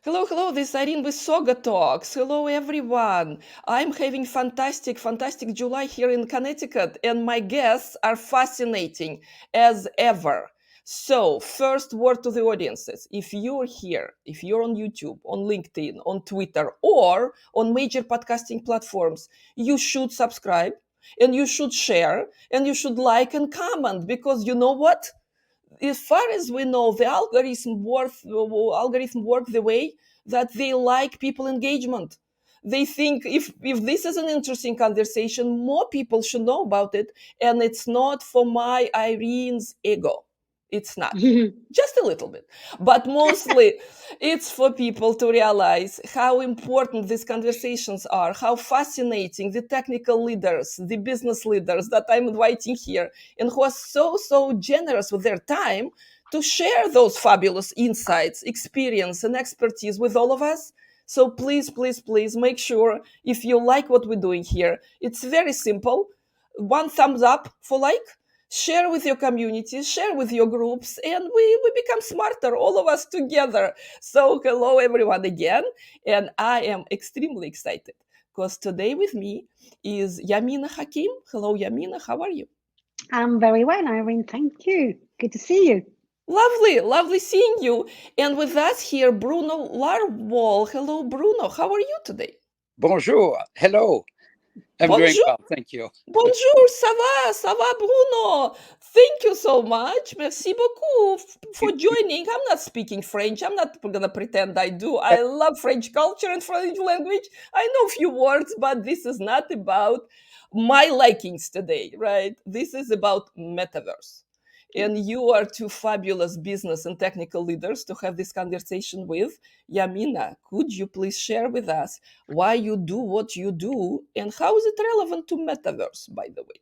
Hello, this is Irene with SaugaTalks. Hello, everyone. I'm having fantastic July here in Connecticut, and my guests are fascinating as ever. So, first word to the audiences. If you're here, if you're on YouTube, on LinkedIn, on Twitter, or on major podcasting platforms, you should subscribe and you should share and you should like and comment because you know what? As far as we know, the algorithm work the way that they like people engagement. They think if this is an interesting conversation, more people should know about it, and it's not for my Irene's ego. It's not. Just a little bit, but mostly it's for people to realize how important these conversations are, how fascinating the technical leaders, the business leaders that I'm inviting here, and who are so generous with their time to share those fabulous insights, experience, and expertise with all of us. So please make sure if you like what we're doing here, it's very simple. One thumbs up for like, share with your community, share with your groups, and we become smarter, all of us together. So hello everyone again, and I am extremely excited because today with me is Yamina Hakem. Hello Yamina, how are you? I'm very well, Irene. Thank you. Good to see you. Lovely seeing you. And with us here, Bruno Larvol. Hello, Bruno. How are you today? Bonjour. Hello. I'm doing Bonjour. well. Thank you. Bonjour, ça va, Bruno. Thank you so much. Merci beaucoup for joining. I'm not speaking French. I'm not going to pretend I do. I love French culture and French language. I know a few words, but this is not about my likings today, right? This is about metaverse. And you are two fabulous business and technical leaders to have this conversation with. Yamina, could you please share with us why you do what you do and how is it relevant to metaverse, by the way?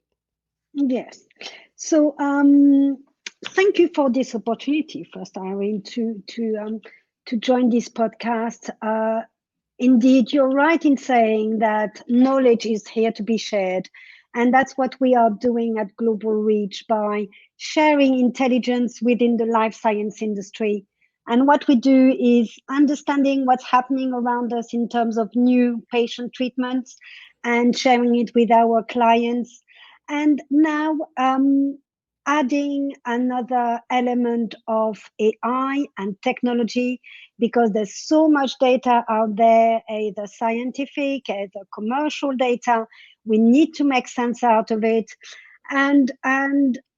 Yes. So thank you for this opportunity, first, Irene, to join this podcast. Indeed, you're right in saying that knowledge is here to be shared. And that's what we are doing at GlobalReach by sharing intelligence within the life science industry. And what we do is understanding what's happening around us in terms of new patient treatments and sharing it with our clients. And now adding another element of AI and technology, because there's so much data out there, either scientific, either commercial data. We need to make sense out of it. And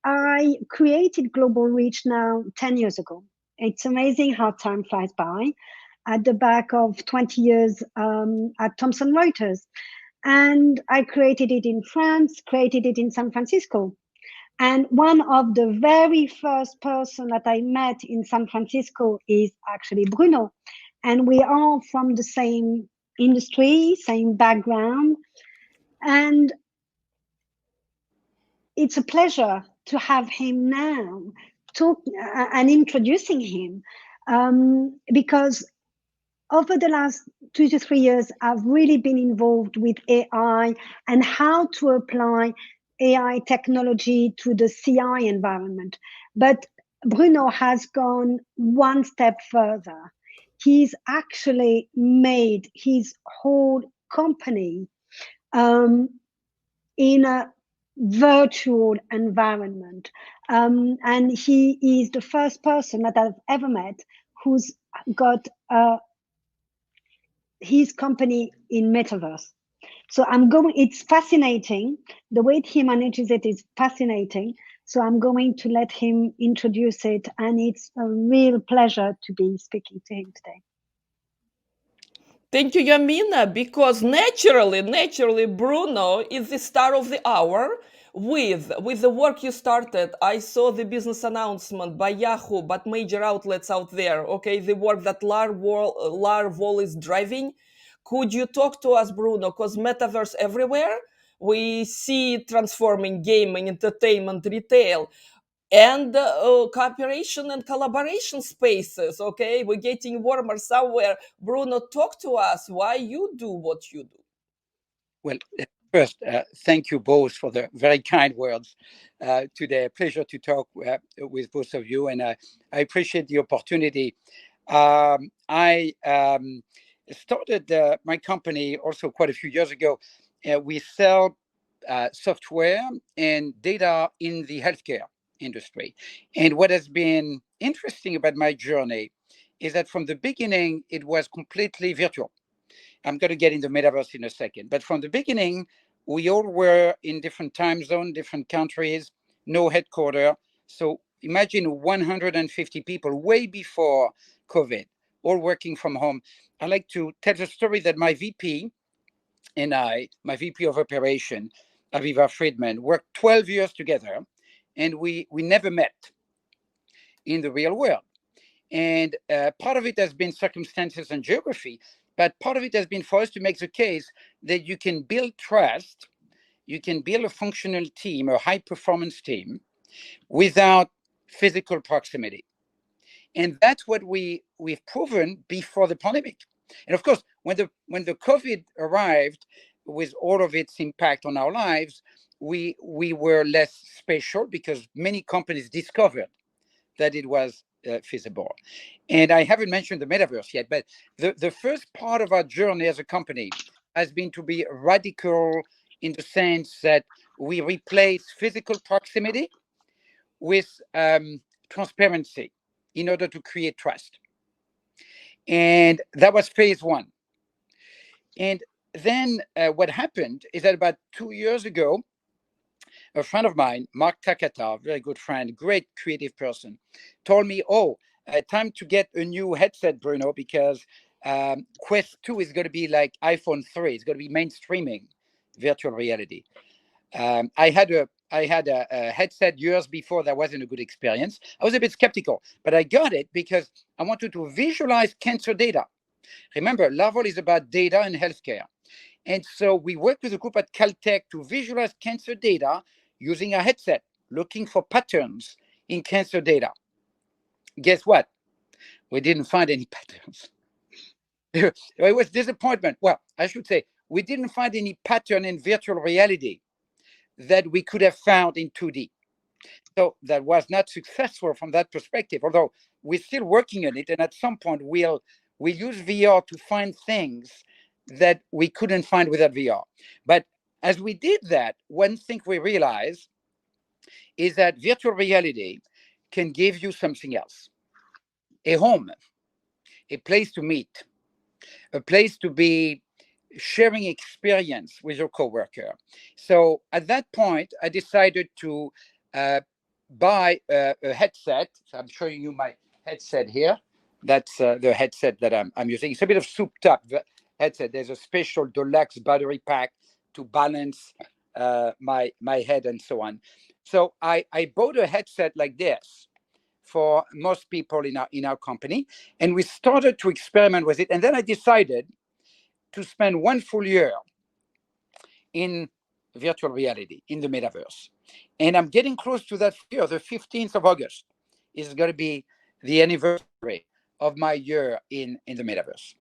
I created GlobalReach now 10 years ago. It's amazing how time flies by at the back of 20 years at Thomson Reuters. And I created it in France, created it in San Francisco. And one of the very first person that I met in San Francisco is actually Bruno. And we are from the same industry, same background. And it's a pleasure to have him now talk and introducing him because over the last 2 to 3 years, I've really been involved with AI and how to apply AI technology to the CI environment. But Bruno has gone one step further. He's actually made his whole company in a virtual environment. And he is the first person that I've ever met who's got his company in Metaverse. So it's fascinating. The way he manages it is fascinating. So I'm going to let him introduce it. And it's a real pleasure to be speaking to him today. Thank you, Yamina, because naturally, Bruno is the star of the hour. With the work you started, I saw the business announcement by Yahoo, but major outlets out there, okay, the work that LARVOL is driving. Could you talk to us, Bruno? Because metaverse everywhere. We see it transforming gaming, entertainment, retail, and cooperation and collaboration spaces. Okay, we're getting warmer somewhere. Bruno, talk to us why you do what you do. Well, first, thank you both for the very kind words today. Pleasure to talk with both of you, and I appreciate the opportunity. I started my company also quite a few years ago. We sell software and data in the healthcare industry. And what has been interesting about my journey is that from the beginning, it was completely virtual. I'm going to get into Metaverse in a second. But from the beginning, we all were in different time zones, different countries, no headquarters. So imagine 150 people way before COVID, all working from home. I like to tell the story that my VP and my VP of operation, Aviva Friedman, worked 12 years together, and we never met in the real world. And part of it has been circumstances and geography, but part of it has been for us to make the case that you can build trust, you can build a functional team, a high performance team, without physical proximity. And that's what we've proven before the pandemic. And of course, when the COVID arrived with all of its impact on our lives, we were less special because many companies discovered that it was feasible. And I haven't mentioned the metaverse yet, but the first part of our journey as a company has been to be radical in the sense that we replace physical proximity with transparency in order to create trust. And that was phase one. And then what happened is that about 2 years ago, a friend of mine, Mark Takata, very good friend, great creative person, told me, time to get a new headset, Bruno, because Quest 2 is going to be like iPhone 3. It's going to be mainstreaming virtual reality. I had a headset years before that wasn't a good experience. I was a bit skeptical, but I got it because I wanted to visualize cancer data. Remember, LARVOL is about data and healthcare. And so we worked with a group at Caltech to visualize cancer data using a headset, looking for patterns in cancer data. Guess what? We didn't find any patterns. It was disappointment. Well, I should say, we didn't find any pattern in virtual reality that we could have found in 2D. So that was not successful from that perspective, although we're still working on it. And at some point, we'll use VR to find things that we couldn't find without VR. But as we did that, one thing we realized is that virtual reality can give you something else: a home, a place to meet, a place to be sharing experience with your coworker. So at that point, I decided to buy a headset. So I'm showing you my headset here. That's the headset that I'm using. It's a bit of souped up headset. There's a special deluxe battery pack to balance my head and so on. So I bought a headset like this for most people in our company, and we started to experiment with it. And then I decided to spend 1 full year in virtual reality, in the metaverse. And I'm getting close to that year. The 15th of August is going to be the anniversary of my year in the metaverse.